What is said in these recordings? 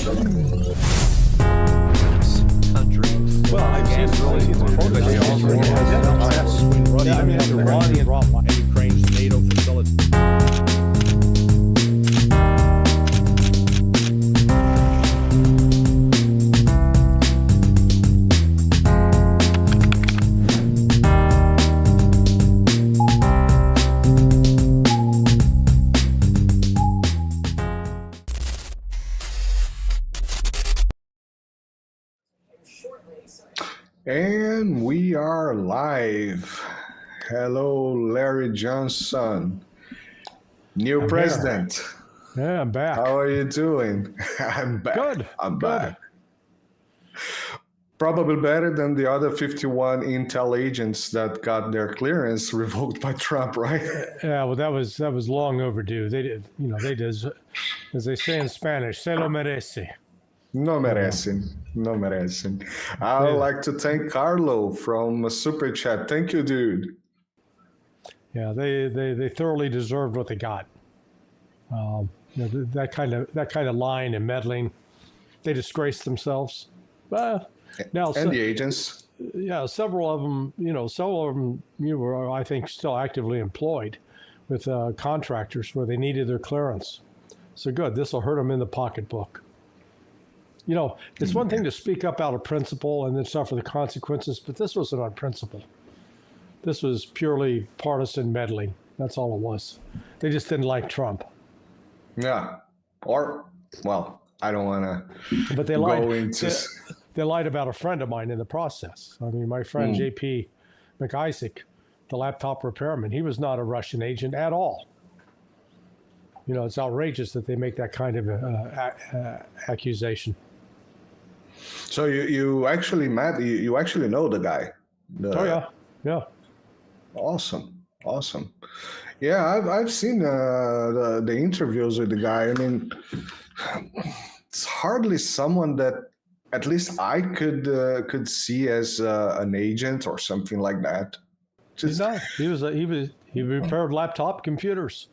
Well, I've seen and Ukraine's NATO facility. And we are live. Hello, LarryCJohnson, new president. Yeah, I'm back. How are you doing? I'm back. Good. I'm back. Probably better than the other 51 Intel agents that got their clearance revoked by Trump, right? Yeah, well, that was long overdue. They did, they did, as they say in Spanish, se lo merece. No merecen. No merecen. I would like to thank Carlo from Super Chat. Thank you, dude. Yeah, they thoroughly deserved what they got. That kind of lying and meddling, they disgraced themselves. Now, and the agents. Yeah, several of them were, I think, still actively employed with contractors where they needed their clearance. So good. This will hurt them in the pocketbook. It's one thing to speak up out of principle and then suffer the consequences, but this wasn't on principle. This was purely partisan meddling. That's all it was. They just didn't like Trump. Yeah. Or, well, I don't want to But they lied. They lied about a friend of mine in the process. I mean, my friend J.P. McIsaac, the laptop repairman, he was not a Russian agent at all. It's outrageous that they make that kind of accusation. So you actually met, you actually know the guy. Yeah. Awesome. Yeah, I've seen the interviews with the guy. I mean, it's hardly someone that at least I could see as an agent or something like that. He's not. He repaired laptop computers,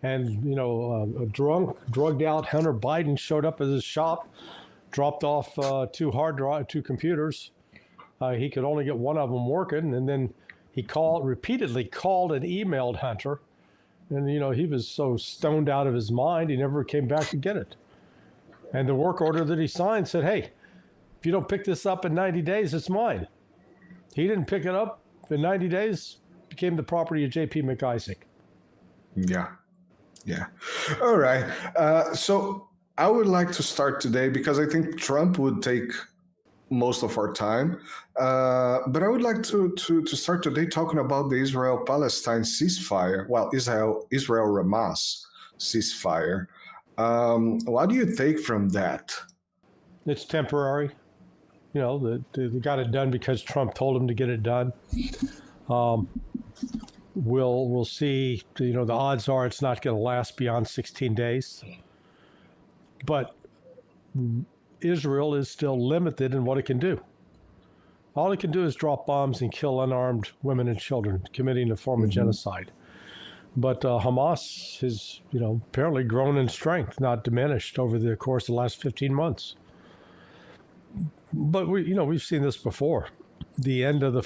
and a drugged out Hunter Biden showed up at his shop, dropped off two computers. He could only get one of them working, and then he repeatedly called and emailed Hunter, and he was so stoned out of his mind he never came back to get it. And the work order that he signed said, "Hey, if you don't pick this up in 90 days, it's mine." He didn't pick it up in 90 days. Became the property of J.P. McIsaac. Yeah. All right. So I would like to start today because I think Trump would take most of our time. But I would like to start today talking about the Israel-Palestine ceasefire. Well, Israel-Hamas ceasefire. What do you take from that? It's temporary. They got it done because Trump told them to get it done. We'll see. The odds are it's not going to last beyond 16 days. But Israel is still limited in what it can do. All it can do is drop bombs and kill unarmed women and children, committing a form of genocide. But Hamas has, apparently grown in strength, not diminished over the course of the last 15 months. But we've seen this before. The end of the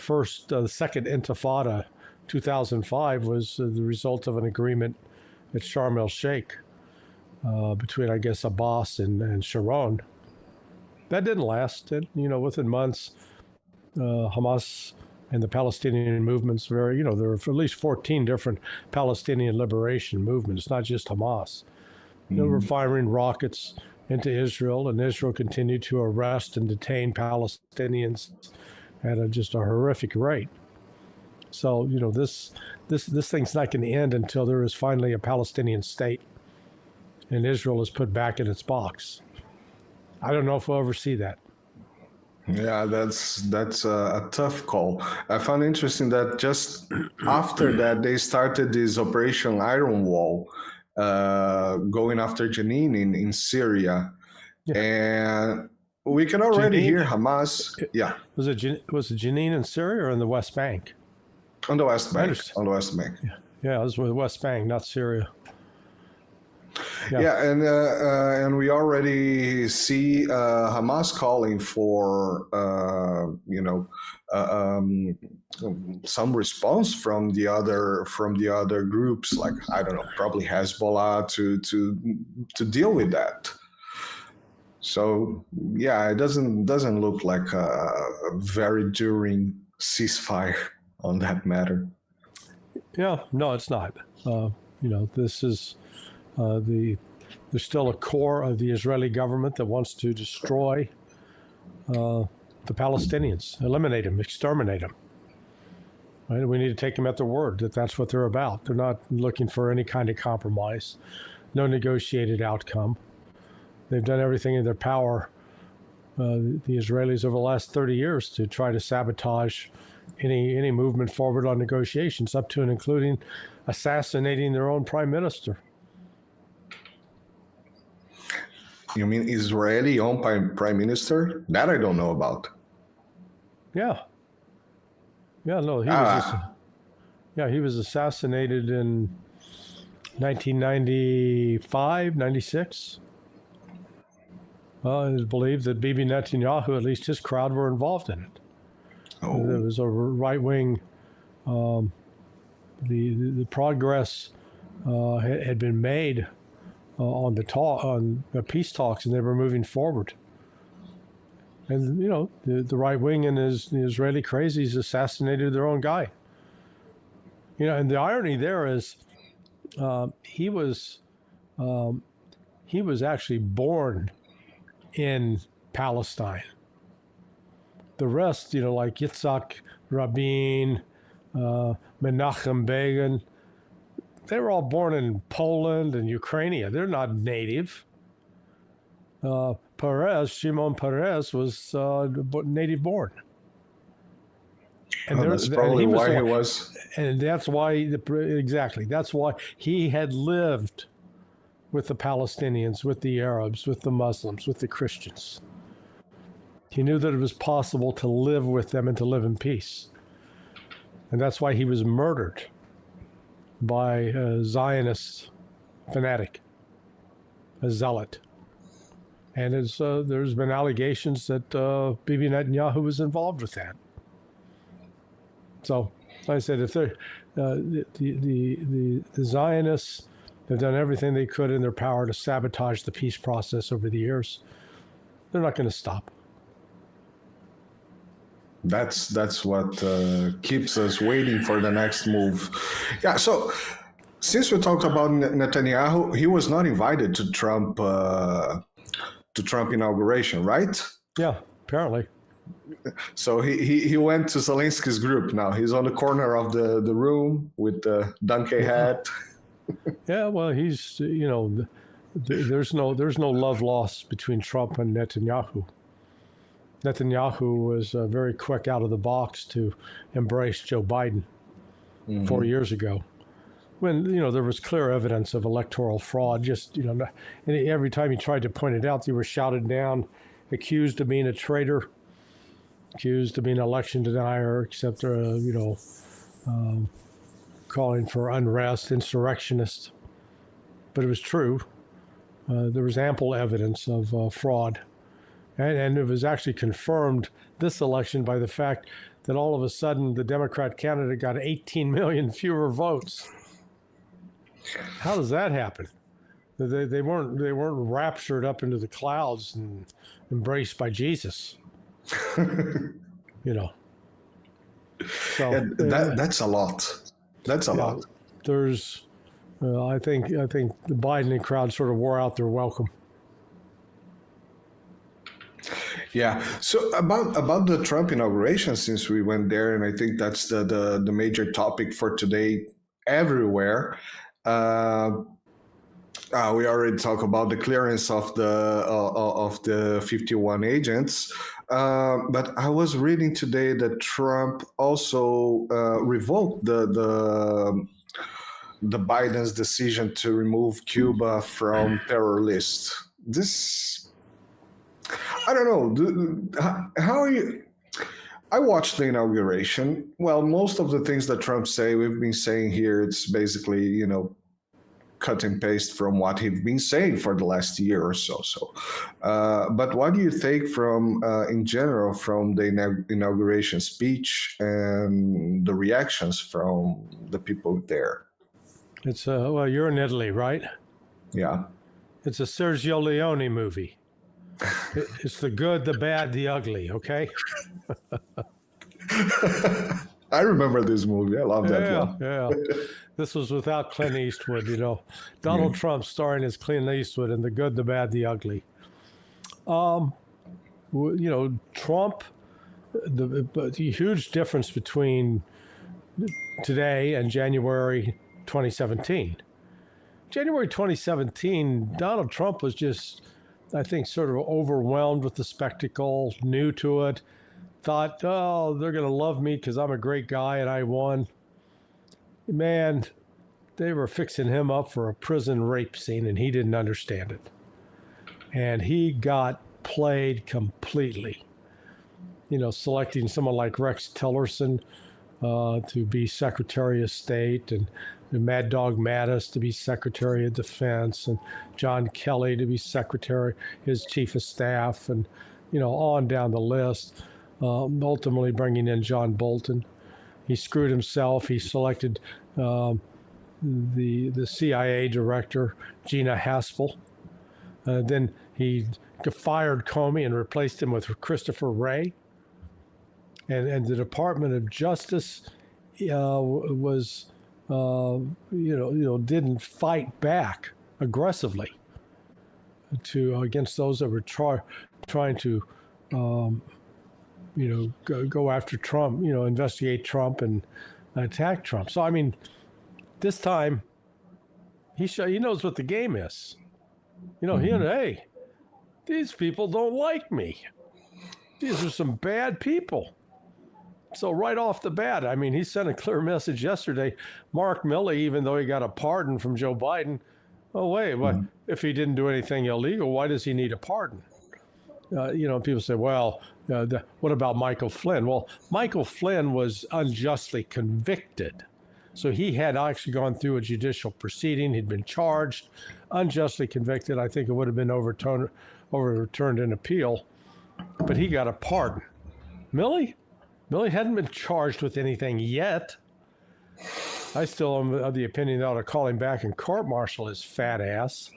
second Intifada, 2005, was the result of an agreement at Sharm el-Sheikh between, I guess, Abbas and Sharon. That didn't last. Within months, Hamas and the Palestinian movements there are at least 14 different Palestinian liberation movements, not just Hamas. They were firing rockets into Israel, and Israel continued to arrest and detain Palestinians at just a horrific rate. So, this thing's not going to end until there is finally a Palestinian state and Israel is put back in its box. I don't know if we'll ever see that. Yeah, that's a tough call. I found interesting that just after that, they started this Operation Iron Wall, going after Jenin in Syria. Yeah. And we can already hear Hamas. Yeah. Was it Jenin in Syria or in the West Bank? On the West Bank. On the West Bank. Yeah, it was with the West Bank, not Syria. Yeah, and we already see Hamas calling for some response from the other groups, like, I don't know, probably Hezbollah, to deal with that. So yeah, it doesn't look like a very enduring ceasefire on that matter. Yeah, no, it's not. This is there's still a core of the Israeli government that wants to destroy the Palestinians, eliminate them, exterminate them. Right? We need to take them at their word that that's what they're about. They're not looking for any kind of compromise, no negotiated outcome. They've done everything in their power, the Israelis, over the last 30 years to try to sabotage any movement forward on negotiations, up to and including assassinating their own prime minister. You mean Israeli own prime minister? That I don't know about. Yeah. Yeah, no, he was assassinated in 1995, 96. It is believed that Bibi Netanyahu, at least his crowd, were involved in it. Oh. There was a right-wing, the progress had been made on the peace talks, and they were moving forward. And the right wing and the Israeli crazies assassinated their own guy. And the irony there is, he was actually born in Palestine. The rest, like Yitzhak Rabin, Menachem Begin, they were all born in Poland and Ukraine. They're not native. Shimon Peres was native born. And that's probably why he was. And that's why, exactly, that's why he had lived with the Palestinians, with the Arabs, with the Muslims, with the Christians. He knew that it was possible to live with them and to live in peace. And that's why he was murdered by a Zionist fanatic, a zealot. And there's been allegations that Bibi Netanyahu was involved with that. So, like I said, if they're the Zionists have done everything they could in their power to sabotage the peace process over the years, they're not going to stop. That's what keeps us waiting for the next move. Yeah. So, since we talked about Netanyahu, he was not invited to Trump inauguration, right? Yeah, apparently. So he went to Zelensky's group now. He's on the corner of the room with the donkey hat. Yeah, well, he's, there's no love lost between Trump and Netanyahu. Netanyahu was very quick out of the box to embrace Joe Biden 4 years ago, when there was clear evidence of electoral fraud. Just and every time he tried to point it out, they were shouted down, accused of being a traitor, accused of being an election denier, except calling for unrest, insurrectionist. But it was true. There was ample evidence of fraud. And it was actually confirmed this election by the fact that all of a sudden the Democrat candidate got 18 million fewer votes. How does that happen? They weren't raptured up into the clouds and embraced by Jesus. So that's a lot. That's a lot. There's, I think the Biden and crowd sort of wore out their welcome. Yeah. So about the Trump inauguration, since we went there, and I think that's the major topic for today everywhere. We already talked about the clearance of the 51 agents, but I was reading today that Trump also revoked the Biden's decision to remove Cuba from terror list. This, I don't know. How are you? I watched the inauguration. Well, most of the things that Trump say, we've been saying here, it's basically, cut and paste from what he's been saying for the last year or so. But what do you take from, in general, from the inauguration speech and the reactions from the people there? It's well, you're in Italy, right? Yeah. It's a Sergio Leone movie. It's the good, the bad, the ugly. Okay. I remember this movie. I love that one. Yeah. This was without Clint Eastwood, Donald Trump starring as Clint Eastwood in The Good, the Bad, the Ugly. Trump, the huge difference between today and January 2017. January 2017, Donald Trump was just, I think, sort of overwhelmed with the spectacle, new to it. Thought, oh, they're going to love me because I'm a great guy and I won. Man, they were fixing him up for a prison rape scene and he didn't understand it. And he got played completely. Selecting someone like Rex Tillerson to be Secretary of State and Mad Dog Mattis to be Secretary of Defense and John Kelly to be Secretary, his Chief of Staff, and, on down the list. Ultimately bringing in John Bolton. He screwed himself. He selected the CIA director, Gina Haspel. Then he fired Comey and replaced him with Christopher Wray. And the Department of Justice was, didn't fight back aggressively against those that were trying to go after Trump, investigate Trump and attack Trump. So, I mean, this time he knows what the game is. Hey, these people don't like me. These are some bad people. So right off the bat, I mean, he sent a clear message yesterday. Mark Milley, even though he got a pardon from Joe Biden, if he didn't do anything illegal, why does he need a pardon? People say, well, what about Michael Flynn? Well, Michael Flynn was unjustly convicted. So he had actually gone through a judicial proceeding. He'd been charged, unjustly convicted. I think it would have been overturned in appeal, but he got a pardon. Milley hadn't been charged with anything yet. I still am of the opinion they ought to call him back and court-martial his fat ass.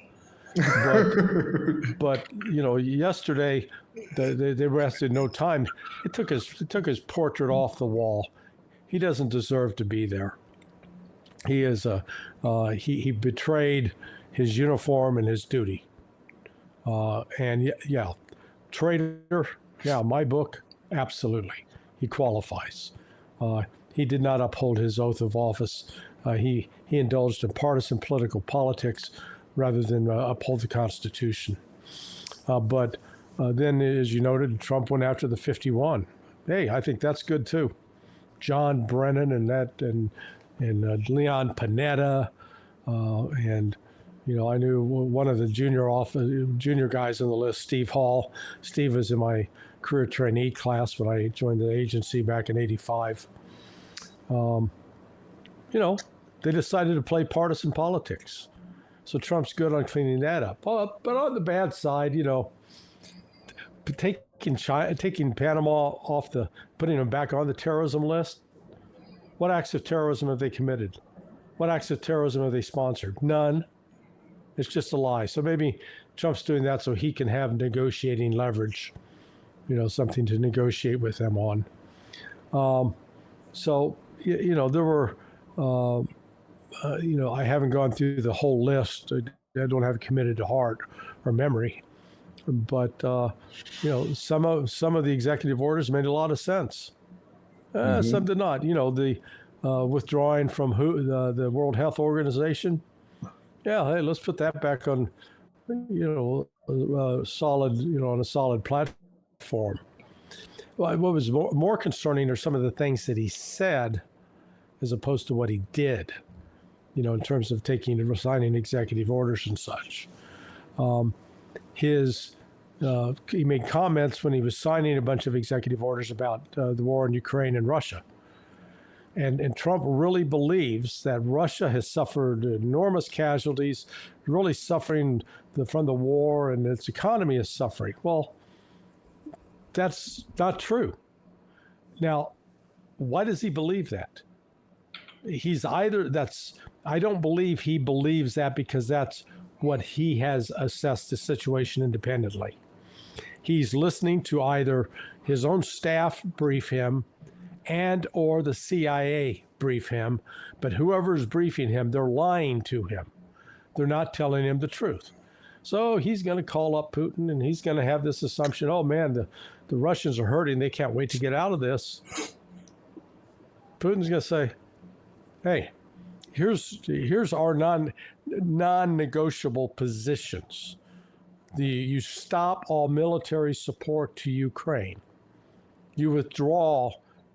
But yesterday they rested no time. It took his portrait off the wall. He doesn't deserve to be there. He is he betrayed his uniform and his duty. Traitor. Yeah, my book, absolutely, he qualifies. He did not uphold his oath of office. He indulged in partisan political politics rather than uphold the Constitution. But then, as you noted, Trump went after the 51. Hey, I think that's good too. John Brennan and Leon Panetta, and I knew one of the junior guys on the list, Steve Hall. Steve was in my career trainee class when I joined the agency back in '85. They decided to play partisan politics. So Trump's good on cleaning that up. But on the bad side, taking Panama off putting them back on the terrorism list. What acts of terrorism have they committed? What acts of terrorism have they sponsored? None. It's just a lie. So maybe Trump's doing that so he can have negotiating leverage, something to negotiate with them on. There were, I haven't gone through the whole list. I don't have it committed to heart or memory. But, some of the executive orders made a lot of sense. Some did not. The withdrawing from the World Health Organization. Yeah, hey, let's put that back on, solid, on a solid platform. Well, what was more concerning are some of the things that he said as opposed to what he did, in terms of signing executive orders and such. He made comments when he was signing a bunch of executive orders about the war in Ukraine and Russia. And Trump really believes that Russia has suffered enormous casualties, really suffering from the war, and its economy is suffering. Well, that's not true. Now, why does he believe that? I don't believe he believes that because that's what he has assessed the situation independently. He's listening to either his own staff brief him and or the CIA brief him, but whoever's briefing him, they're lying to him. They're not telling him the truth. So he's going to call up Putin, and he's going to have this assumption, oh man, the Russians are hurting. They can't wait to get out of this. Putin's going to say, hey, here's our non-negotiable positions. You stop all military support to Ukraine. You withdraw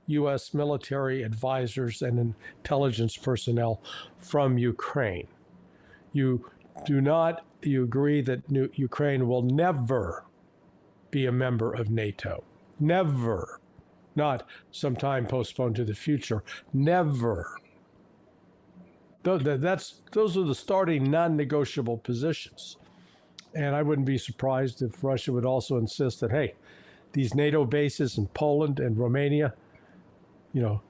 U.S. military advisors and intelligence personnel from Ukraine. You agree that Ukraine will never be a member of NATO. Never. Not sometime postponed to the future. Never. Those are the starting non-negotiable positions. And I wouldn't be surprised if Russia would also insist that, hey, these NATO bases in Poland and Romania,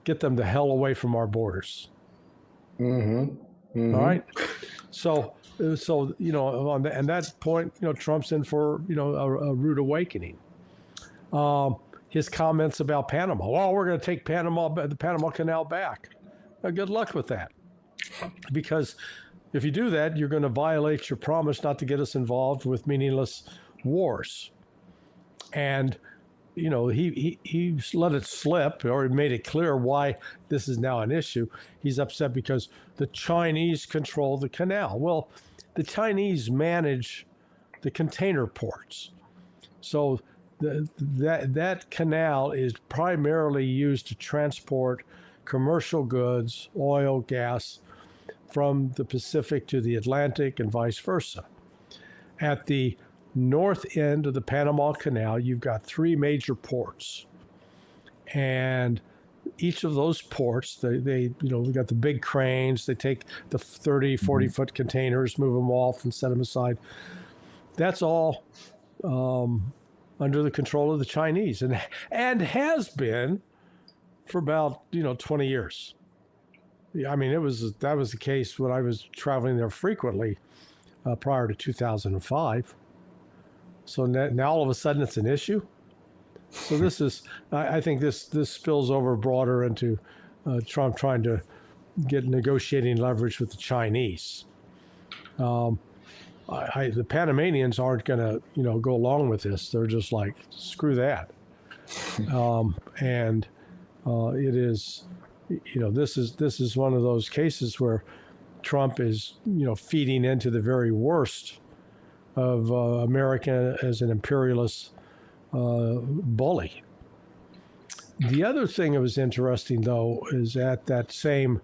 get them the hell away from our borders. Mm-hmm. Mm-hmm. All right. So on that point, Trump's in for, a rude awakening. His comments about Panama. Well, we're going to take the Panama Canal back. Good luck with that. Because if you do that, you're going to violate your promise not to get us involved with meaningless wars. And, he let it slip, or made it clear why this is now an issue. He's upset because the Chinese control the canal. Well, the Chinese manage the container ports. So that canal is primarily used to transport commercial goods, oil, gas, from the Pacific to the Atlantic and vice versa. At the north end of the Panama Canal, you've got three major ports. And each of those ports, we got the big cranes, they take the 30, 40-foot containers, move them off and set them aside. That's all under the control of the Chinese and has been for about, 20 years. I mean, that was the case when I was traveling there frequently prior to 2005. So now all of a sudden it's an issue. So this is, I think this spills over broader into Trump trying to get negotiating leverage with the Chinese. The Panamanians aren't going to, go along with this. They're just like, screw that. It is, this is one of those cases where Trump is, feeding into the very worst of America as an imperialist bully. The other thing that was interesting, though, is at that same,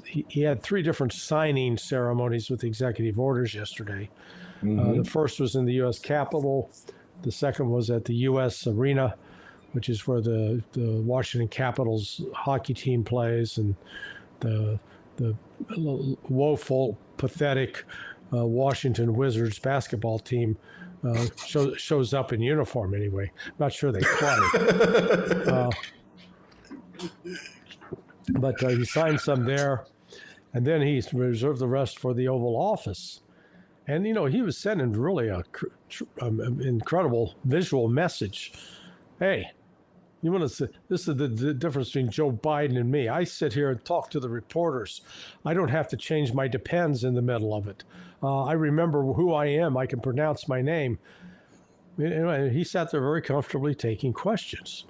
he had three different signing ceremonies with executive orders yesterday. Mm-hmm. The first was in the U.S. Capitol. The second was at the U.S. Arena, which is where the Washington Capitals hockey team plays, and the woeful, pathetic Washington Wizards basketball team shows up in uniform anyway. I'm not sure they play. But he signed some there, and then he reserved the rest for the Oval Office. And, he was sending really an incredible visual message. Hey, you want to say, this is the difference between Joe Biden and me. I sit here and talk to the reporters. I don't have to change my depends in the middle of it. I remember who I am. I can pronounce my name. Anyway, he sat there very comfortably taking questions.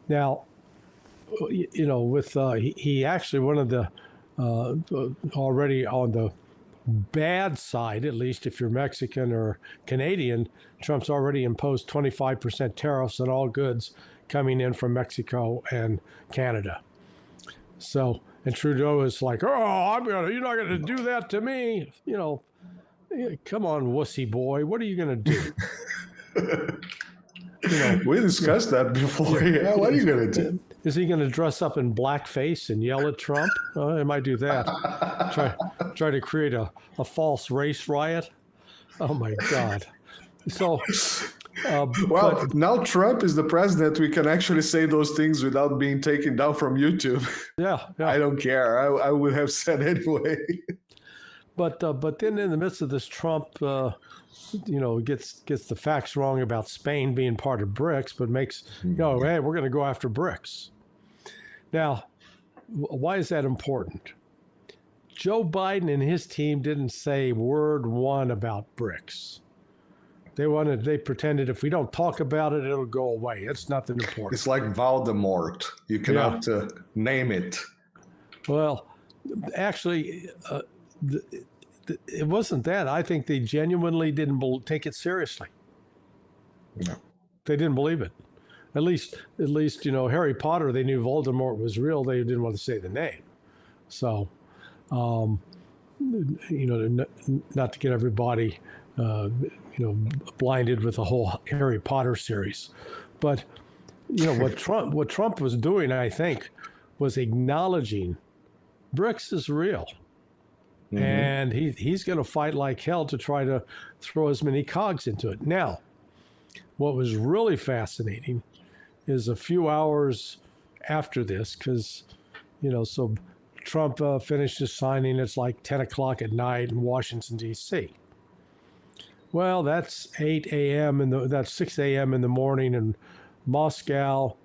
Now, he actually, one of the already on the bad side, at least if you're Mexican or Canadian, Trump's already imposed 25% tariffs on all goods coming in from Mexico and Canada. So, and Trudeau is like, oh, you're not going to do that to me. Come on, wussy boy. What are you going to do? We discussed that before. Yeah, what are you going to do? Is he going to dress up in blackface and yell at Trump? He might do that. Try to create a false race riot. Oh my God! So, well, now Trump is the president. We can actually say those things without being taken down from YouTube. Yeah. I don't care. I would have said anyway. But then in the midst of this, Trump, gets the facts wrong about Spain being part of BRICS, but makes, hey, we're going to go after BRICS. Now, why is that important? Joe Biden and his team didn't say word one about BRICS. They pretended if we don't talk about it, it'll go away. It's nothing important. It's like Voldemort. You cannot name it. Well, actually, it wasn't that. I think they genuinely didn't take it seriously. No. They didn't believe it. At least, Harry Potter, they knew Voldemort was real. They didn't want to say the name. So, not to get everybody, blinded with the whole Harry Potter series. But, what Trump was doing, I think, was acknowledging BRICS is real. Mm-hmm. And he's going to fight like hell to try to throw as many cogs into it. Now, what was really fascinating is a few hours after this, because, so Trump finished his signing. It's like 10 o'clock at night in Washington, D.C. Well, that's 8 a.m. That's 6 a.m. in the morning in Moscow.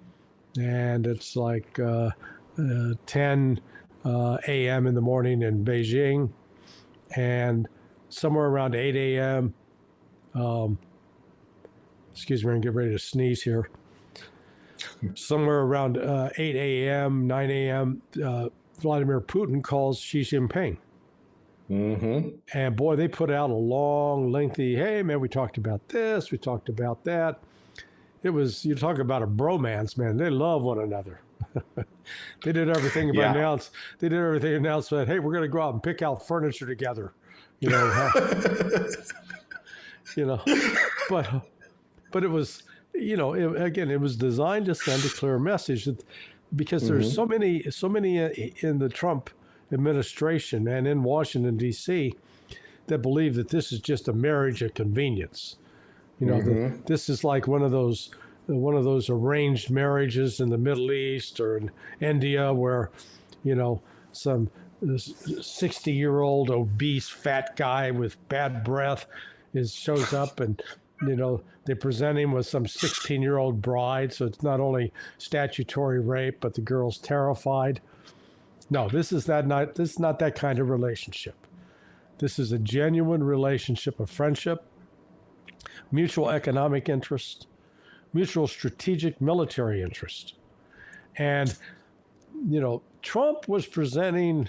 And it's like 10 a.m. in the morning in Beijing, and somewhere around 8 a.m. Excuse me, I'm going to get ready to sneeze here. Somewhere around 8 a.m., 9 a.m., Vladimir Putin calls Xi Jinping. Mm-hmm. And boy, they put out a long, lengthy, hey, man, we talked about this, we talked about that. You talk about a bromance, man. They love one another. They did everything announced. They did everything announced that, hey, we're going to go out and pick out furniture together. But it was, it was designed to send a clear message because there's so many in the Trump administration and in Washington, D.C. that believe that this is just a marriage of convenience. That this is like one of those arranged marriages in the Middle East or in India where, some 60-year-old obese fat guy with bad breath shows up and, they present him with some 16-year-old bride. So it's not only statutory rape, but the girl's terrified. No, this is not that kind of relationship. This is a genuine relationship of friendship, mutual economic interest, mutual strategic military interest. And, Trump was presenting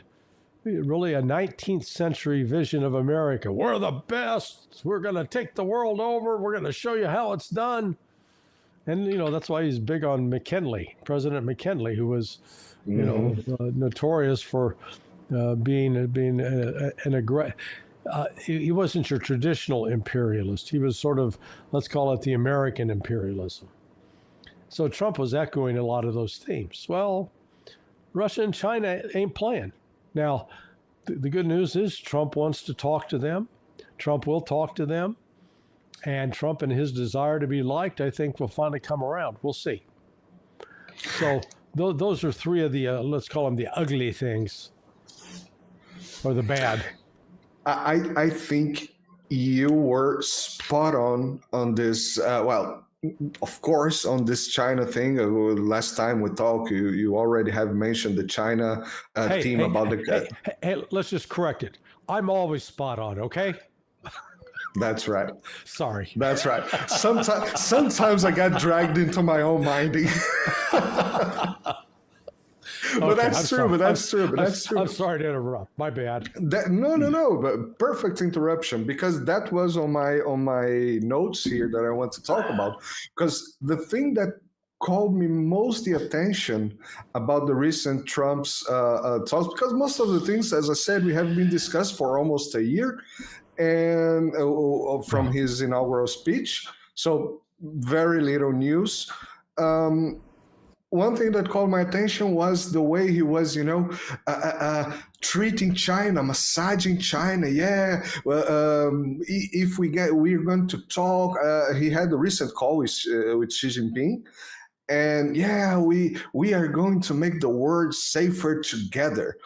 really a 19th century vision of America. We're the best. We're going to take the world over. We're going to show you how it's done. And, that's why he's big on McKinley, President McKinley, who was, notorious for being an aggressive. He wasn't your traditional imperialist. He was sort of, let's call it the American imperialism. So Trump was echoing a lot of those themes. Well, Russia and China ain't playing. Now, the good news is Trump wants to talk to them. Trump will talk to them. And Trump and his desire to be liked, I think, will finally come around. We'll see. So those are three of the, let's call them the ugly things, or the bad. I think you were spot on this. Of course, on this China thing. Last time we talked, you already have mentioned the China theme about the. Hey, let's just correct it. I'm always spot on, okay? That's right. Sorry. That's right. Sometimes I got dragged into my own minding. But that's true. But that's true. I'm sorry to interrupt. My bad. No. But perfect interruption, because that was on my notes here that I want to talk about. Because the thing that called me most the attention about the recent Trump's talks, because most of the things, as I said, we have been discussed for almost a year, and from his inaugural speech. So very little news. one thing that caught my attention was the way he was, treating China, massaging China. Yeah, well, if we're going to talk. He had a recent call with Xi Jinping, and yeah, we are going to make the world safer together.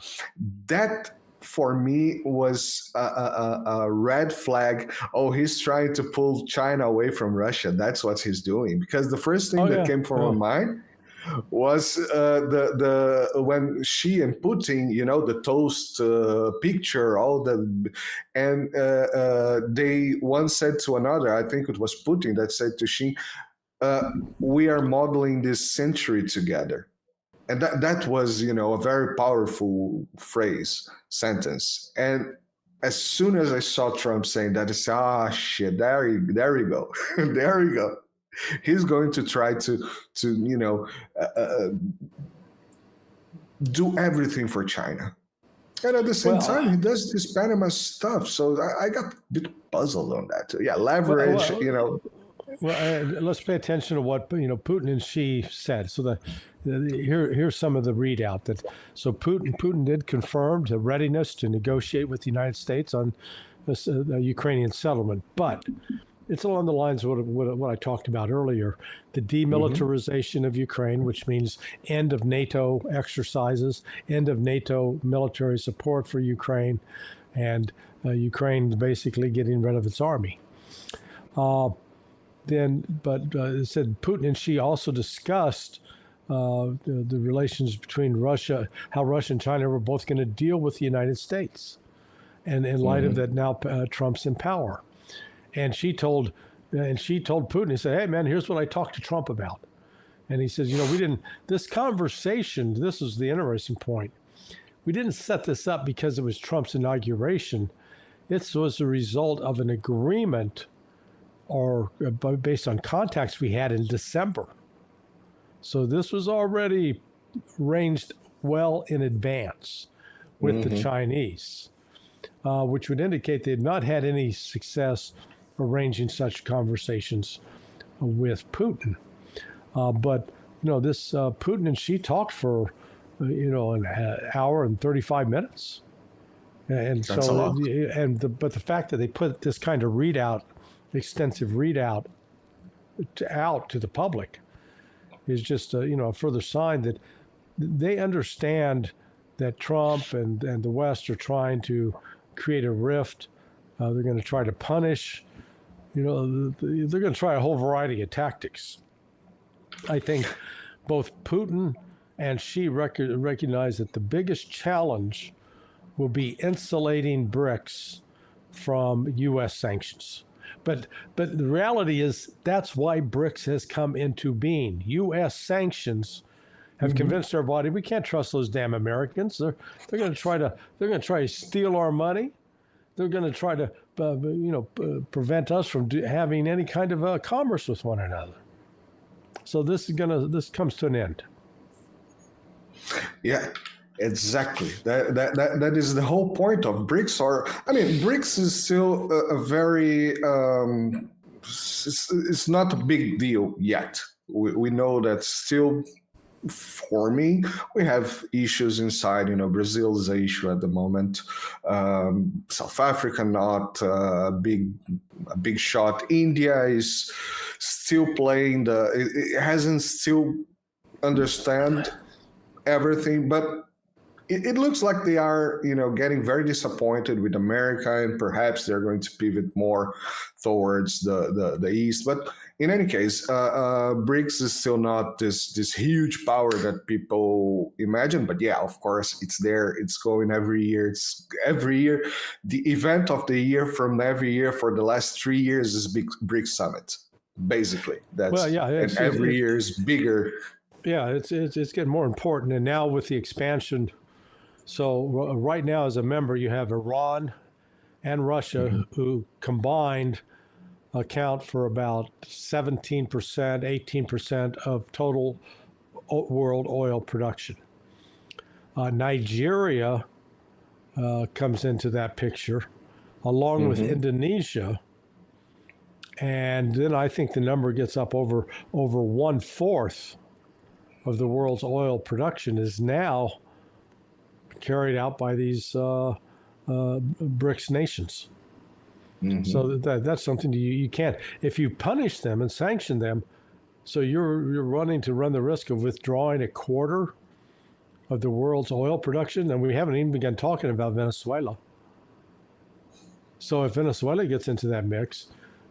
That for me was a red flag. Oh, he's trying to pull China away from Russia. That's what he's doing. Because the first thing that came from my mind was the when Xi and Putin, the toast picture, and they one said to another, I think it was Putin that said to Xi, we are modeling this century together. And that was, a very powerful sentence. And as soon as I saw Trump saying that, I said, shit, there you go. There you go. He's going to try to do everything for China. And at the same time, he does this Panama stuff. So I got a bit puzzled on that too. Yeah, leverage, Well, let's pay attention to what Putin and Xi said. So here's some of the readout. So Putin did confirm the readiness to negotiate with the United States on this Ukrainian settlement, but it's along the lines of what I talked about earlier: the demilitarization of Ukraine, which means end of NATO exercises, end of NATO military support for Ukraine, and Ukraine basically getting rid of its army. But it said Putin and Xi also discussed the relations between Russia, how Russia and China were both going to deal with the United States, and in light of that, now Trump's in power. And Xi told Putin, he said, "Hey man, here's what I talked to Trump about." And he says, this conversation, this is the interesting point. We didn't set this up because it was Trump's inauguration. It was a result of an agreement or based on contacts we had in December. So this was already arranged well in advance with the Chinese, which would indicate they had not had any success arranging such conversations with Putin. But this Putin and Xi talked for an hour and 35 minutes, and that's so a lot. But the fact that they put this kind of extensive readout out to the public is just a further sign that they understand that Trump and the West are trying to create a rift. They're going to try to punish. They're going to try a whole variety of tactics. I think both Putin and Xi recognize that the biggest challenge will be insulating BRICS from U.S. sanctions. But the reality is that's why BRICS has come into being. U.S. sanctions have convinced everybody we can't trust those damn Americans. They're going to try to steal our money. They're going to try to prevent us from having any kind of commerce with one another. So this comes to an end. Yeah. Exactly. That is the whole point of BRICS. BRICS is still a very it's not a big deal yet. We know that's still forming. We have issues inside. Brazil is an issue at the moment. South Africa not a big shot. India is still playing it hasn't still understand everything, but it looks like they are, getting very disappointed with America, and perhaps they're going to pivot more towards the East. But in any case, BRICS is still not this huge power that people imagine. But yeah, of course, it's there. It's going every year. It's every year. The event of the year from every year for the last 3 years is big BRICS Summit. Basically, and every year is bigger. Yeah, it's getting more important, and now with the expansion. So right now, as a member, you have Iran and Russia, who combined account for about 17%, 18% of total world oil production. Nigeria comes into that picture, along with Indonesia. And then I think the number gets up over 1/4 of the world's oil production is now carried out by these BRICS nations. Mhm. So that's something you can't, if you punish them and sanction them, so you're running to run the risk of withdrawing a quarter of the world's oil production, and we haven't even begun talking about Venezuela. So if Venezuela gets into that mix,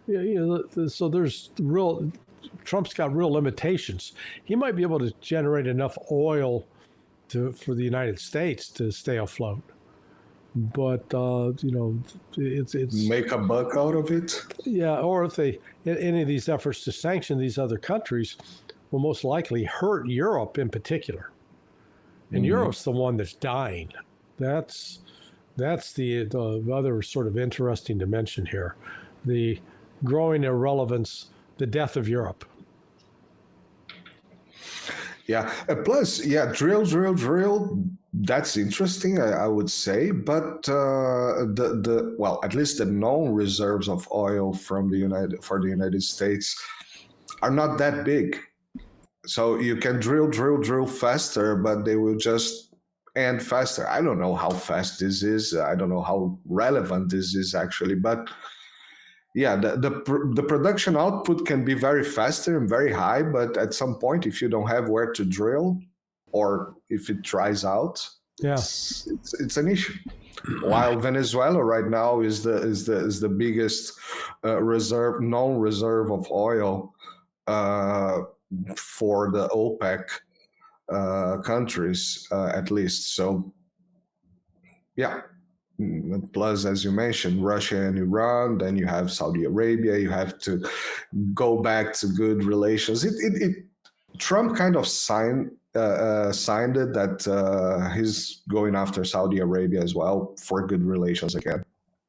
so there's Trump's got real limitations. He might be able to generate enough oil for the United States to stay afloat, but it's Make a buck out of it. yeah. Or if any of these efforts to sanction these other countries will most likely hurt Europe in particular, and Europe's the one that's dying. That's the other sort of interesting dimension here, the growing irrelevance, the death of Europe. Yeah. Plus, yeah, drill. That's interesting, I would say. But well, at least the known reserves of oil for the United States are not that big. So you can drill faster, but they will just end faster. I don't know how fast this is. I don't know how relevant this is actually, but yeah, the production output can be very faster and very high, but at some point, if you don't have where to drill, or if it dries out, Yeah. it's an issue. While Venezuela right now is the biggest known reserve of oil for the OPEC countries, at least. So, yeah. Plus, as you mentioned, Russia and Iran, then you have Saudi Arabia, you have to go back to good relations. Trump kind of signed it that he's going after Saudi Arabia as well for good relations again,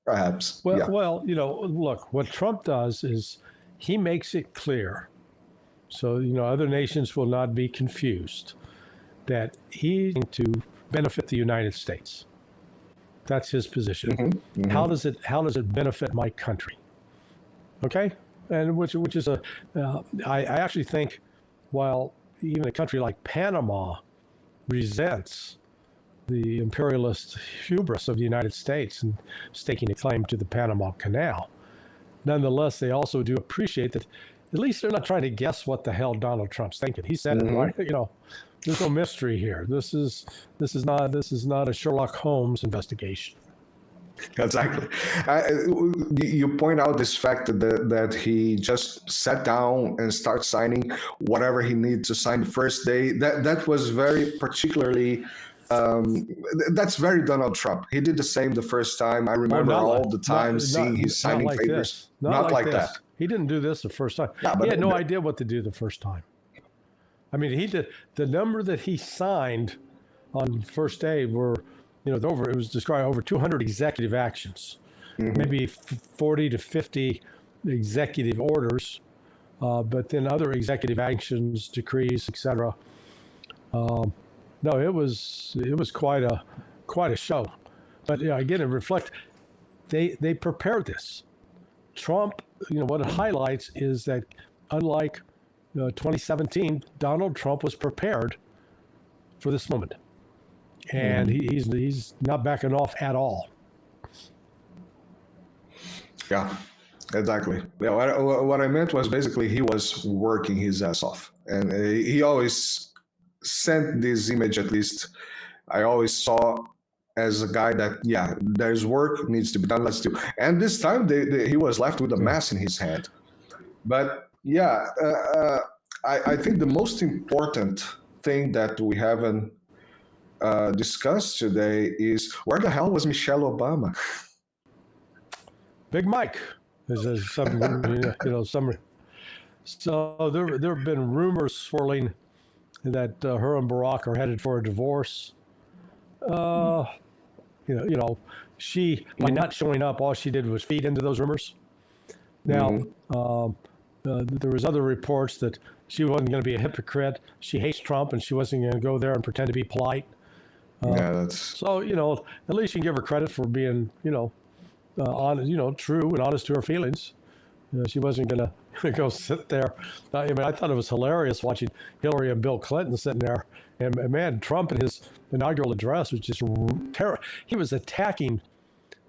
perhaps. Well, Yeah. well, look, what Trump does is he makes it clear, so other nations will not be confused, that he's going to benefit the United States. That's his position. Mhm. How does it benefit my country? Okay, and which is I actually think, while even a country like Panama resents the imperialist hubris of the United States and staking a claim to the Panama Canal, nonetheless they also do appreciate that at least they're not trying to guess what the hell Donald Trump's thinking. He said it right. There's no mystery here. This is not a Sherlock Holmes investigation. Exactly. You point out this fact that he just sat down and started signing whatever he needed to sign the first day. That was very particularly. That's very Donald Trump. He did the same the first time. I remember all the time seeing his signing like papers. this. Not like that. He didn't do this the first time. Yeah, but he had no idea what to do the first time. I mean, he did the number that he signed on the first day were, it was described over 200 executive actions, maybe 40 to 50 executive orders, but then other executive actions, decrees, etc. No, it was quite a show. But again, it reflects they prepared this. Trump, what it highlights is that unlike 2017, Donald Trump was prepared for this moment, and he's not backing off at all. Yeah, exactly. Yeah, what I meant was basically he was working his ass off, and he always sent this image. At least I always saw as a guy that there's work needs to be done. Let's do. And this time he was left with a mass in his hand, but. Yeah, I think the most important thing that we haven't discussed today is where the hell was Michelle Obama? Big Mike. There's some. So there have been rumors swirling that her and Barack are headed for a divorce. She by not showing up, all she did was feed into those rumors. Now. There was other reports that she wasn't going to be a hypocrite. She hates Trump, and she wasn't going to go there and pretend to be polite. So at least you can give her credit for being, true and honest to her feelings. She wasn't going to go sit there. I mean, I thought it was hilarious watching Hillary and Bill Clinton sitting there. And man, Trump in his inaugural address was just terrible. He was attacking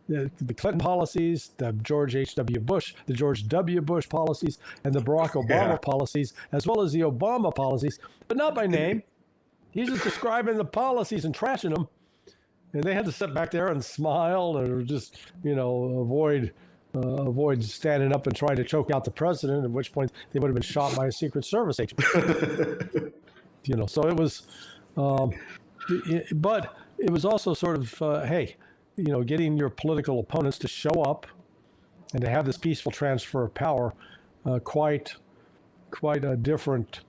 the Clinton policies, the George H.W. Bush, the George W. Bush policies, and the Barack Obama policies, as well as the Obama policies, but not by name. He's just describing the policies and trashing them. And they had to sit back there and smile or just, avoid standing up and trying to choke out the president, at which point they would have been shot by a Secret Service agent. So it was, but it was also sort of, hey, getting your political opponents to show up and to have this peaceful transfer of power, quite a different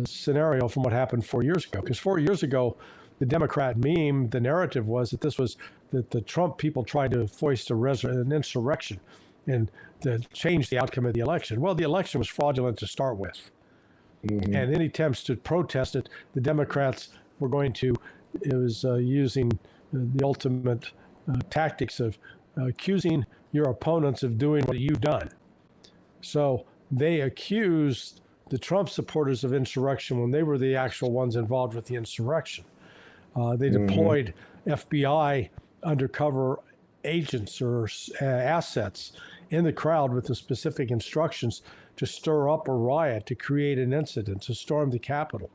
scenario from what happened 4 years ago. Because 4 years ago, the Democrat meme, the narrative was that that the Trump people tried to foist an insurrection and to change the outcome of the election. Well, the election was fraudulent to start with. Mm-hmm. And any attempts to protest it, the Democrats were using the ultimate tactics of accusing your opponents of doing what you've done. So they accused the Trump supporters of insurrection when they were the actual ones involved with the insurrection. They deployed FBI undercover agents or assets in the crowd with the specific instructions to stir up a riot, to create an incident, to storm the Capitol.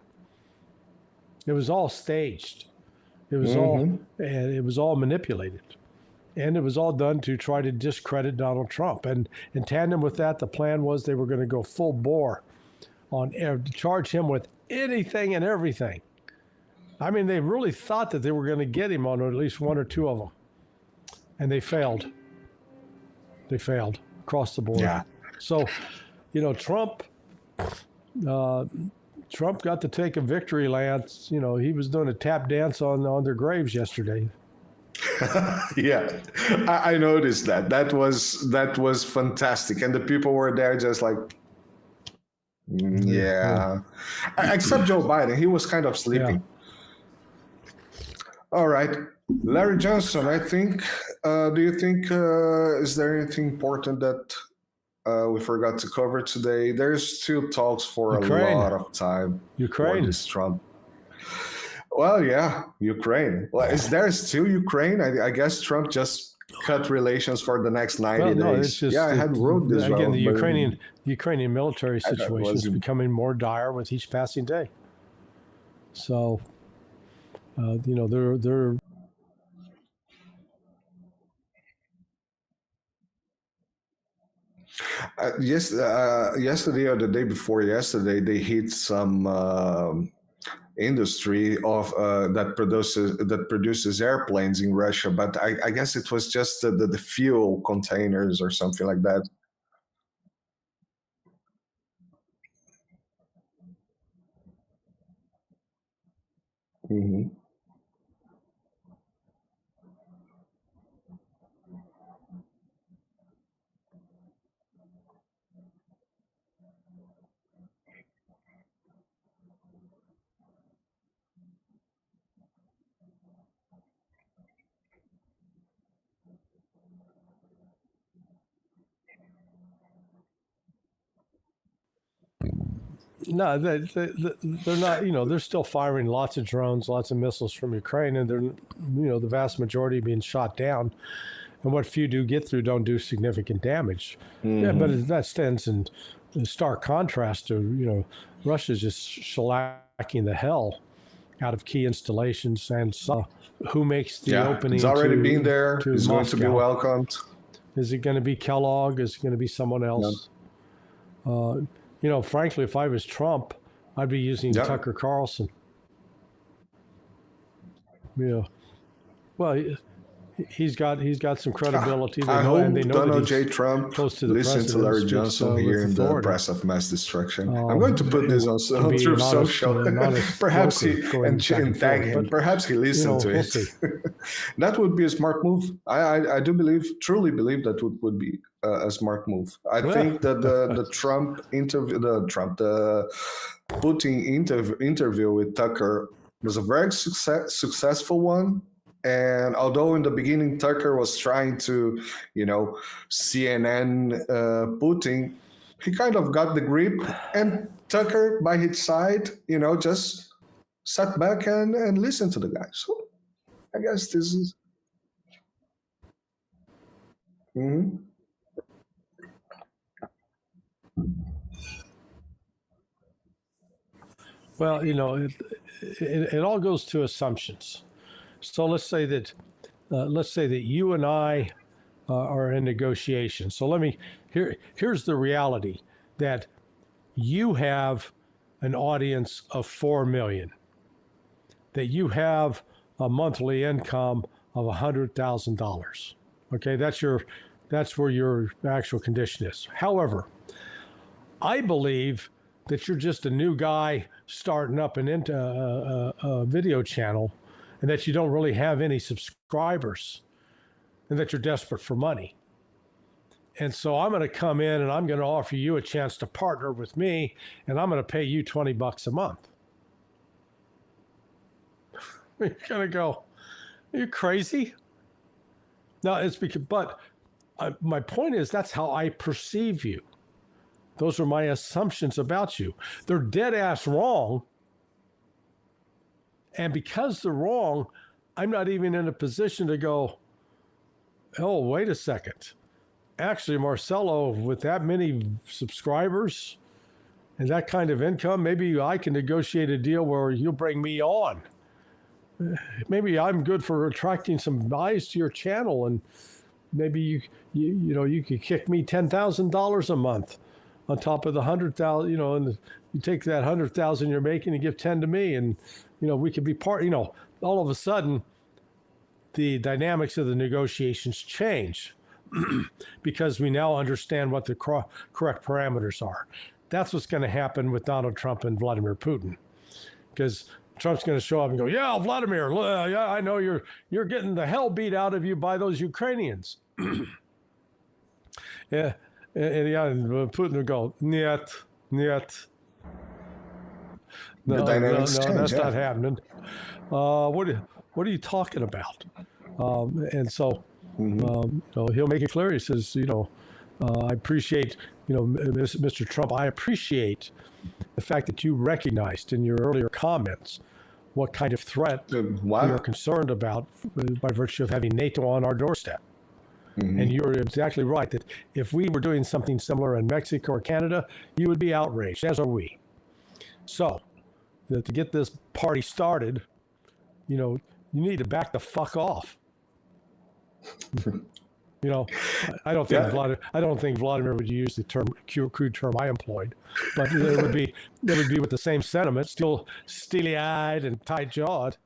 It was all staged. It was all manipulated. And it was all done to try to discredit Donald Trump. And in tandem with that, the plan was they were going to go full bore to charge him with anything and everything. I mean, they really thought that they were going to get him on at least one or two of them. And they failed. They failed across the board. Yeah. So, Trump got to take a victory lance. He was doing a tap dance on their graves yesterday. Yeah, I noticed that. That was fantastic. And the people were there just like, yeah. Except Joe Biden. He was kind of sleeping. Yeah. All right. LarryJohnson, I think, do you think, is there anything important that we forgot to cover today? There's still talks for a lot of time. Ukraine. For this Trump. Well, yeah, Ukraine. Well, is there still Ukraine? I guess Trump just cut relations for the next 90 days. It's just, I had wrote this again, the Ukrainian military situation is becoming more dire with each passing day. So, they're yesterday or the day before yesterday, they hit some industry of that produces airplanes in Russia, but I guess it was just the fuel containers or something like that. Mm-hmm. No, they're not. They're still firing lots of drones, lots of missiles from Ukraine, and they're, the vast majority being shot down. And what few do get through don't do significant damage. Mm-hmm. Yeah, but that stands in stark contrast to, Russia's just shellacking the hell out of key installations and who makes the opening. It's already been there. It's going to be welcomed. Is it going to be Kellogg? Is it going to be someone else? No. Frankly, if I was Trump, I'd be using Tucker Carlson. Yeah. Well, he's got some credibility. I hope Donald J. Trump listen to LarryJohnson here in the press of mass destruction. I'm going to put this on through social. Perhaps and tag him. Perhaps he listened to it. That would be a smart move. I do truly believe that would be a smart move. I think that the Putin interview with Tucker was a very successful one. And although in the beginning Tucker was trying to, CNN Putin, he kind of got the grip, and Tucker by his side, just sat back and listened to the guy. So I guess this is. Mhm. Well, it all goes to assumptions. So let's say that you and I are in negotiation. So here's the reality that you have an audience of 4 million, that you have a monthly income of $100,000. Okay, that's where your actual condition is. However, I believe that you're just a new guy starting up an a video channel, and that you don't really have any subscribers, and that you're desperate for money. And so I'm going to come in and I'm going to offer you a chance to partner with me, and I'm going to pay you $20 a month. You're going to go, are you crazy? No, it's because, but my point is that's how I perceive you. Those are my assumptions about you. They're dead ass wrong. And because they're wrong, I'm not even in a position to go, oh, wait a second. Actually, Marcelo, with that many subscribers and that kind of income, maybe I can negotiate a deal where you'll bring me on. Maybe I'm good for attracting some eyes to your channel, and maybe you could kick me $10,000 a month on top of the 100,000, and you take that 100,000 you're making and give 10 to me, and we could be part. All of a sudden, the dynamics of the negotiations change because we now understand what the correct parameters are. That's what's going to happen with Donald Trump and Vladimir Putin, because Trump's going to show up and go, "Yeah, Vladimir, yeah, I know you're getting the hell beat out of you by those Ukrainians." Yeah. And Putin would go, "Niet. No, that's not happening. What are you talking about?" And so, he'll make it clear. He says, I appreciate, Mr. Trump, I appreciate the fact that you recognized in your earlier comments what kind of threat you're concerned about by virtue of having NATO on our doorstep. Mm-hmm. And you're exactly right that if we were doing something similar in Mexico or Canada, you would be outraged, as are we. So, to get this party started, you need to back the fuck off. I don't think Vladimir would use the crude term I employed, but there would be with the same sentiment, still steely-eyed and tight-jawed.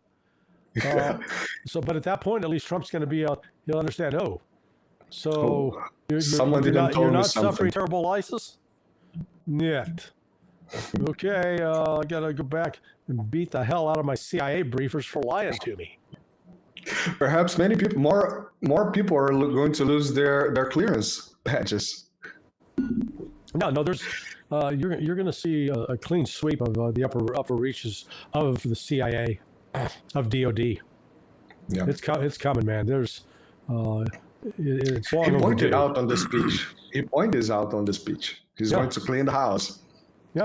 But at that point, at least Trump's going to be he'll understand. Oh. So you're not suffering terrible ISIS? Yet. Okay, I gotta go back and beat the hell out of my CIA briefers for lying to me. Perhaps many people, more people are going to lose their clearance badges. No, there's you're going to see a clean sweep of the upper reaches of the CIA, of DOD. Yeah, it's coming, man. There's. It's long he pointed overdue. out on the speech. He pointed out on the speech. He's going to clean the house. Yeah,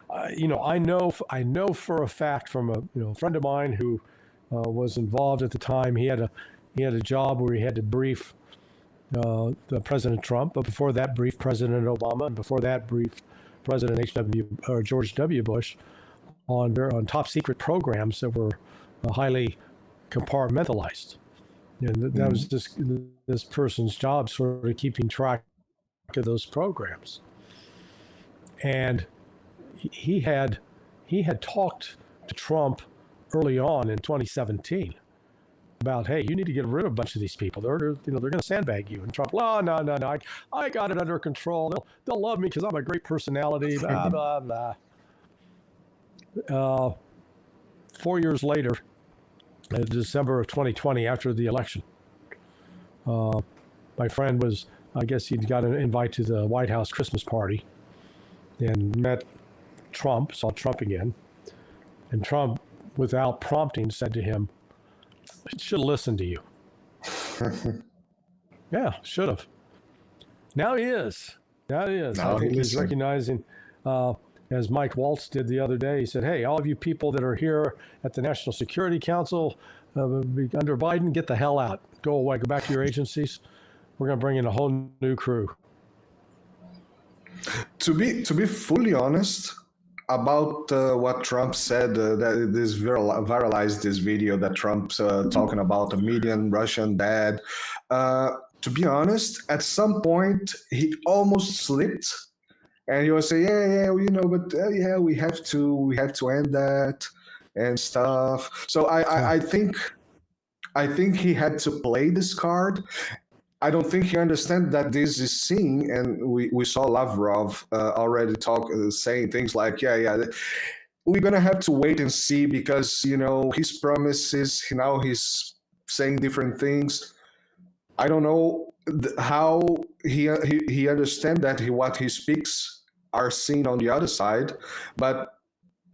I know for a fact from a friend of mine who was involved at the time. He had a job where he had to brief the President Trump, but before that, brief President Obama, and before that, brief President George W. Bush on top secret programs that were highly compartmentalized. And that was this person's job, sort of keeping track of those programs. And he had talked to Trump early on in 2017 about, hey, you need to get rid of a bunch of these people. They're going to sandbag you. And Trump, no, I got it under control. They'll love me because I'm a great personality. Blah blah blah. 4 years later. December of 2020, after the election, my friend he'd got an invite to the White House Christmas party and saw Trump again. And Trump, without prompting, said to him, Should have listened to you. Yeah, should have. Now he is. Now he is. Now I think he he's listens. recognizing, as Mike Waltz did the other day, he said, hey, all of you people that are here at the National Security Council under Biden, get the hell out. Go away. Go back to your agencies. We're going to bring in a whole new crew. To be fully honest about what Trump said, that this viralized this video that Trump's talking about a million Russian dead. To be honest, at some point he almost slipped, and he was saying, "Yeah, you know, but yeah, we have to end that and stuff." So I think he had to play this card. I don't think he understands that this is seen, and we saw Lavrov already saying things like, yeah, we're gonna have to wait and see because his promises, now he's saying different things. I don't know how he understands that what he speaks are seen on the other side, but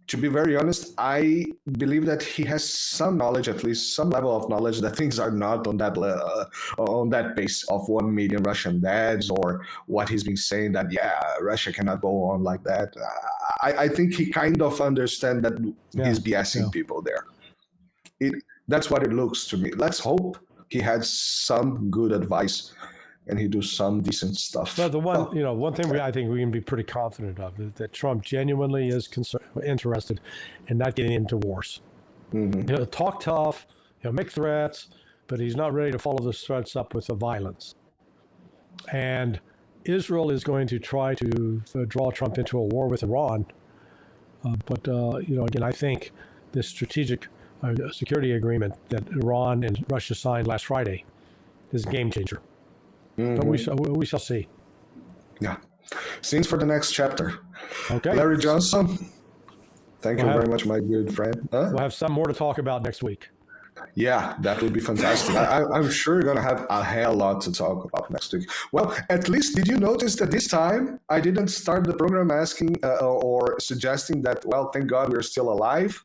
to be very honest, I believe that he has some knowledge, at least some level of knowledge, that things are not on that pace of 1 million Russian deads, or what he's been saying that, Russia cannot go on like that. I think he kind of understands that he's BSing people there. That's what it looks to me. Let's hope he had some good advice and he do some decent stuff. But one thing I think we can be pretty confident of is that Trump genuinely is interested in not getting into wars. Mm-hmm. He'll talk tough, he'll make threats, but he's not ready to follow those threats up with the violence. And Israel is going to try to draw Trump into a war with Iran. But again, I think this strategic security agreement that Iran and Russia signed last Friday is a game changer. But we shall see. Yeah. Scenes for the next chapter. Okay. LarryCJohnson, thank you very much, my good friend. We'll have some more to talk about next week. Yeah, that would be fantastic. I'm sure you're going to have a hell lot to talk about next week. Well, at least did you notice that this time I didn't start the program asking or suggesting that, well, thank God we're still alive?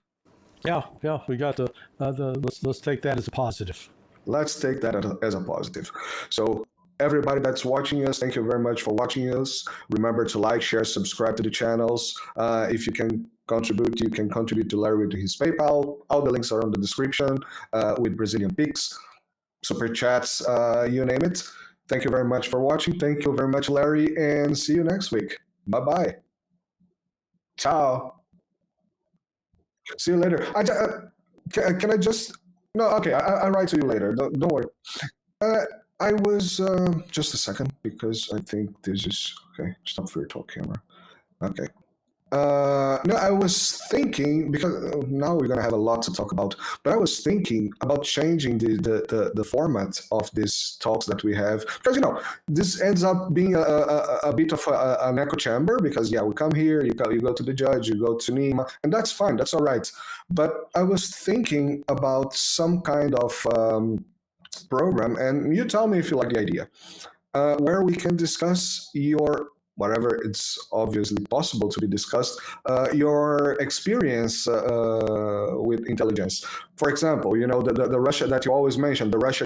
Yeah, we got let's take that as a positive. Let's take that as a positive. So everybody that's watching us, thank you very much for watching us. Remember to like, share, subscribe to the channels. If you can contribute, you can contribute to Larry to his PayPal. All the links are on the description with Brazilian Pix, super chats, you name it. Thank you very much for watching. Thank you very much, Larry, and see you next week. Bye-bye. Ciao. See you later. Can I just... No, okay, I'll write to you later. Don't worry. I was... just a second, because I think this is... Okay, stop for your talk camera. Okay. No, I was thinking, because now we're going to have a lot to talk about, but I was thinking about changing the format of these talks that we have. Because, this ends up being a bit of an echo chamber, because, we come here, you go to the judge, you go to Nima, and that's fine, that's all right. But I was thinking about some kind of program, and you tell me if you like the idea, where we can discuss your... whatever it's obviously possible to be discussed, your experience with intelligence. For example, the Russia that you always mention, the Russia